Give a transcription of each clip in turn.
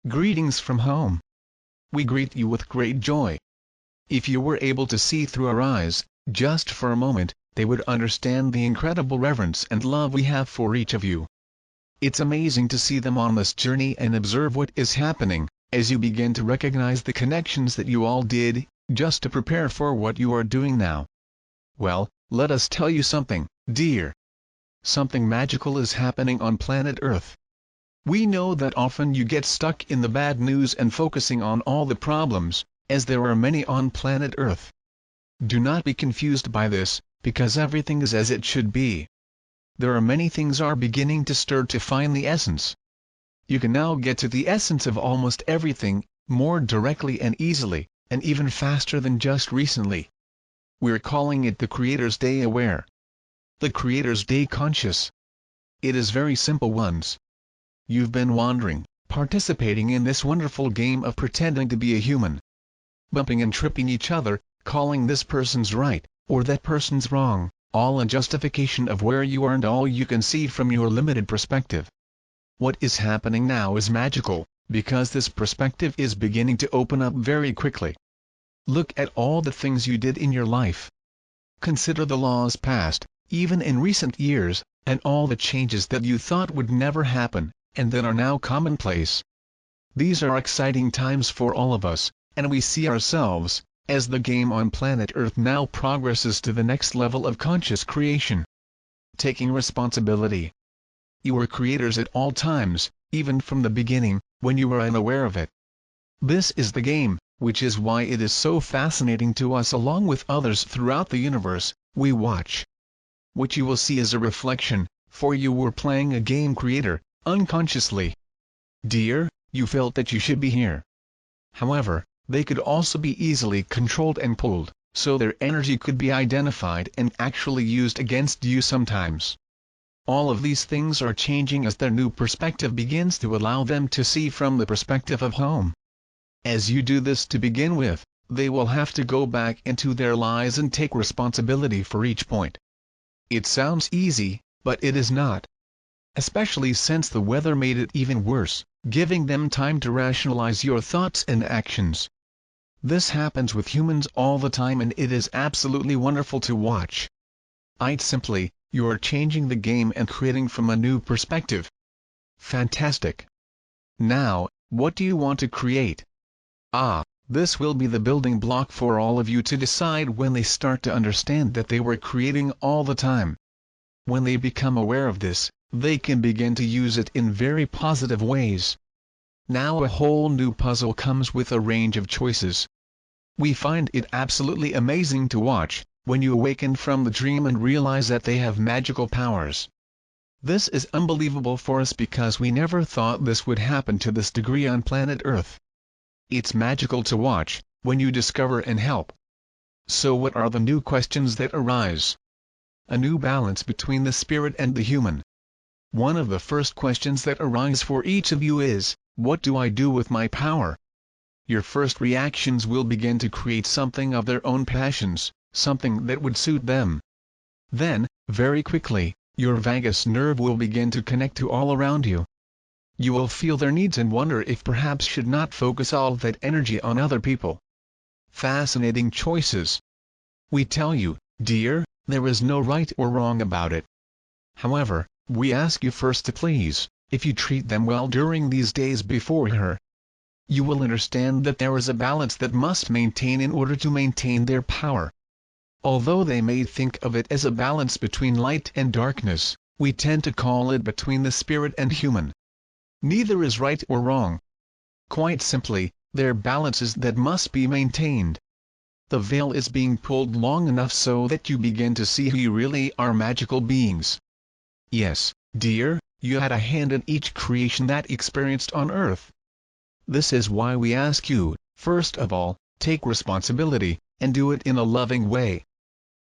Greetings from home. We greet you with great joy. If you were able to see through our eyes, just for a moment, they would understand the incredible reverence and love we have for each of you. It's amazing to see them on this journey and observe what is happening, as you begin to recognize the connections that you all did, just to prepare for what you are doing now. Well, let us tell you something, dear. Something magical is happening on planet Earth. We know that often you get stuck in the bad news and focusing on all the problems, as there are many on planet Earth. Do not be confused by this, because everything is as it should be. There are many things are beginning to stir to find the essence. You can now get to the essence of almost everything, more directly and easily, and even faster than just recently. We're calling it the Creator's Day Aware. The Creator's Day Conscious. It is very simple ones. You've been wandering, participating in this wonderful game of pretending to be a human. Bumping and tripping each other, calling this person's right, or that person's wrong, all in justification of where you are and all you can see from your limited perspective. What is happening now is magical, because this perspective is beginning to open up very quickly. Look at all the things you did in your life. Consider the laws passed, even in recent years, and all the changes that you thought would never happen, and that are now commonplace. These are exciting times for all of us, and we see ourselves, as the game on planet Earth now progresses to the next level of conscious creation. Taking responsibility. You were creators at all times, even from the beginning, when you were unaware of it. This is the game, which is why it is so fascinating to us along with others throughout the universe. We watch. What you will see is a reflection, for you were playing a game creator, unconsciously. Dear, you felt that you should be here. However, they could also be easily controlled and pulled, so their energy could be identified and actually used against you sometimes. All of these things are changing as their new perspective begins to allow them to see from the perspective of home. As you do this to begin with, they will have to go back into their lives and take responsibility for each point. It sounds easy, but it is not. Especially since the weather made it even worse, giving them time to rationalize your thoughts and actions. This happens with humans all the time and it is absolutely wonderful to watch. Simply, you are changing the game and creating from a new perspective. Fantastic. Now, what do you want to create? This will be the building block for all of you to decide when they start to understand that they were creating all the time. When they become aware of this, they can begin to use it in very positive ways. Now a whole new puzzle comes with a range of choices. We find it absolutely amazing to watch, when you awaken from the dream and realize that they have magical powers. This is unbelievable for us because we never thought this would happen to this degree on planet Earth. It's magical to watch, when you discover and help. So what are the new questions that arise? A new balance between the spirit and the human. One of the first questions that arise for each of you is, what do I do with my power? Your first reactions will begin to create something of their own passions, something that would suit them. Then, very quickly, your vagus nerve will begin to connect to all around you. You will feel their needs and wonder if perhaps should not focus all that energy on other people. Fascinating choices. We tell you, dear, there is no right or wrong about it. However, we ask you first to please, if you treat them well during these days before her, you will understand that there is a balance that must maintain in order to maintain their power. Although they may think of it as a balance between light and darkness, we tend to call it between the spirit and human. Neither is right or wrong. Quite simply, there are balances that must be maintained. The veil is being pulled long enough so that you begin to see who you really are, magical beings. Yes, dear, you had a hand in each creation that experienced on Earth. This is why we ask you, first of all, take responsibility, and do it in a loving way.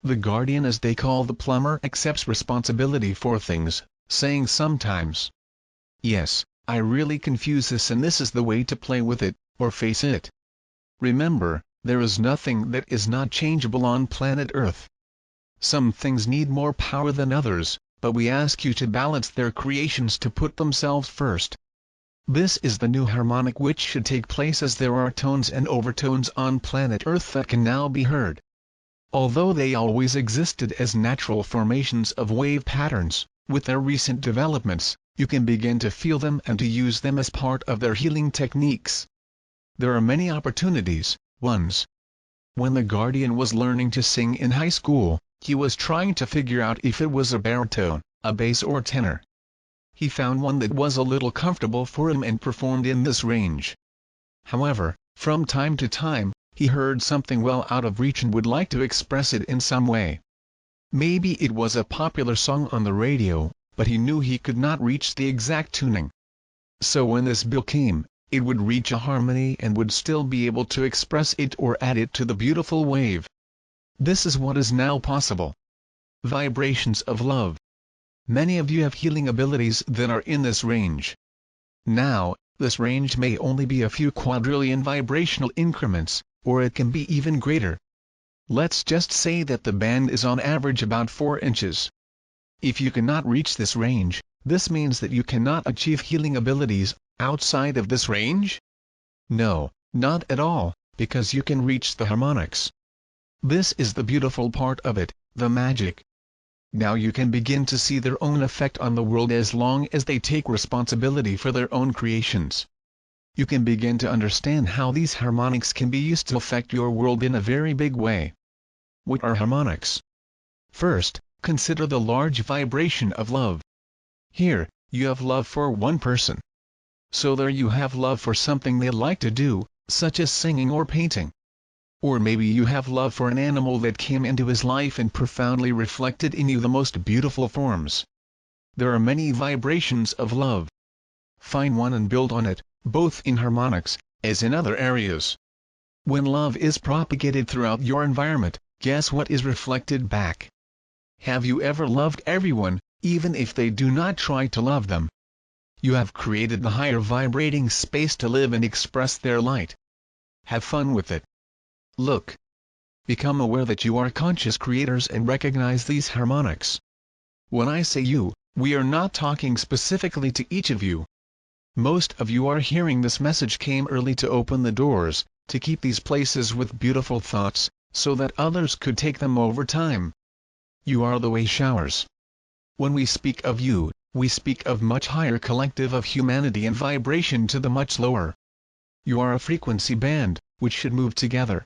The guardian, as they call the plumber, accepts responsibility for things, saying sometimes, yes, I really confuse this and this is the way to play with it, or face it. Remember, there is nothing that is not changeable on planet Earth. Some things need more power than others, but we ask you to balance their creations to put themselves first. This is the new harmonic which should take place, as there are tones and overtones on planet Earth that can now be heard. Although they always existed as natural formations of wave patterns, with their recent developments, you can begin to feel them and to use them as part of their healing techniques. There are many opportunities. Ones. When the Guardian was learning to sing in high school, he was trying to figure out if it was a baritone, a bass or tenor. He found one that was a little comfortable for him and performed in this range. However, from time to time, he heard something well out of reach and would like to express it in some way. Maybe it was a popular song on the radio, but he knew he could not reach the exact tuning. So when this bill came, it would reach a harmony and would still be able to express it or add it to the beautiful wave. This is what is now possible. Vibrations of love. Many of you have healing abilities that are in this range. Now, this range may only be a few quadrillion vibrational increments, or it can be even greater. Let's just say that the band is on average about 4 inches. If you cannot reach this range, this means that you cannot achieve healing abilities outside of this range? No, not at all, because you can reach the harmonics. This is the beautiful part of it, the magic. Now you can begin to see their own effect on the world as long as they take responsibility for their own creations. You can begin to understand how these harmonics can be used to affect your world in a very big way. What are harmonics? First, consider the large vibration of love. Here, you have love for one person. So there you have love for something they like to do, such as singing or painting. Or maybe you have love for an animal that came into his life and profoundly reflected in you the most beautiful forms. There are many vibrations of love. Find one and build on it, both in harmonics, as in other areas. When love is propagated throughout your environment, guess what is reflected back? Have you ever loved everyone, even if they do not try to love them? You have created the higher vibrating space to live and express their light. Have fun with it. Look. Become aware that you are conscious creators and recognize these harmonics. When I say you, we are not talking specifically to each of you. Most of you are hearing this message came early to open the doors, to keep these places with beautiful thoughts, so that others could take them over time. You are the way showers. When we speak of you, we speak of much higher collective of humanity and vibration to the much lower. You are a frequency band, which should move together.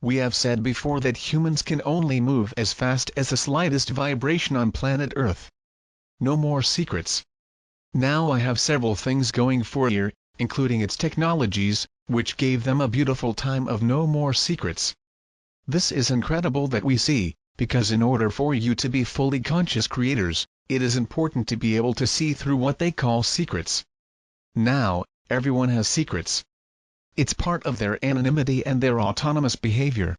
We have said before that humans can only move as fast as the slightest vibration on planet Earth. No more secrets. Now I have several things going for you, including its technologies, which gave them a beautiful time of no more secrets. This is incredible that we see, because in order for you to be fully conscious creators, it is important to be able to see through what they call secrets. Now, everyone has secrets. It's part of their anonymity and their autonomous behavior.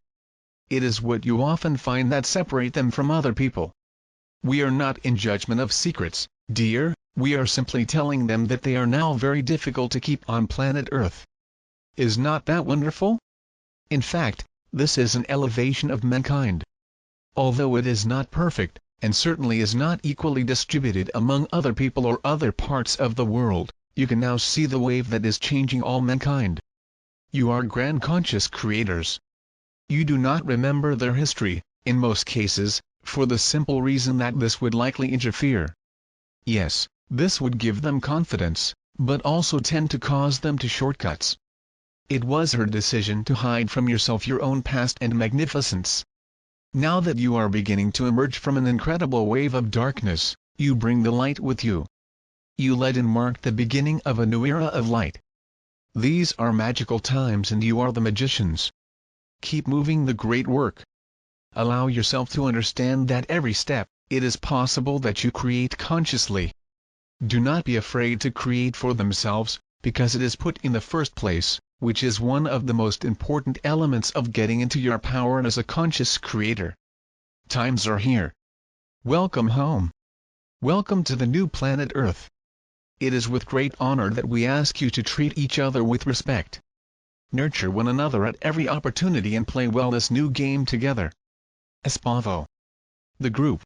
It is what you often find that separate them from other people. We are not in judgment of secrets, dear, we are simply telling them that they are now very difficult to keep on planet Earth. Is not that wonderful? In fact, this is an elevation of mankind. Although it is not perfect, and certainly is not equally distributed among other people or other parts of the world, you can now see the wave that is changing all mankind. You are grand conscious creators. You do not remember their history, in most cases, for the simple reason that this would likely interfere. Yes, this would give them confidence, but also tend to cause them to shortcuts. It was her decision to hide from yourself your own past and magnificence. Now that you are beginning to emerge from an incredible wave of darkness, you bring the light with you. You led and marked the beginning of a new era of light. These are magical times and you are the magicians. Keep moving the great work. Allow yourself to understand that every step, it is possible that you create consciously. Do not be afraid to create for themselves, because it is put in the first place, which is one of the most important elements of getting into your power as a conscious creator. Times are here. Welcome home. Welcome to the new planet Earth. It is with great honor that we ask you to treat each other with respect. Nurture one another at every opportunity and play well this new game together. Espavo. The group.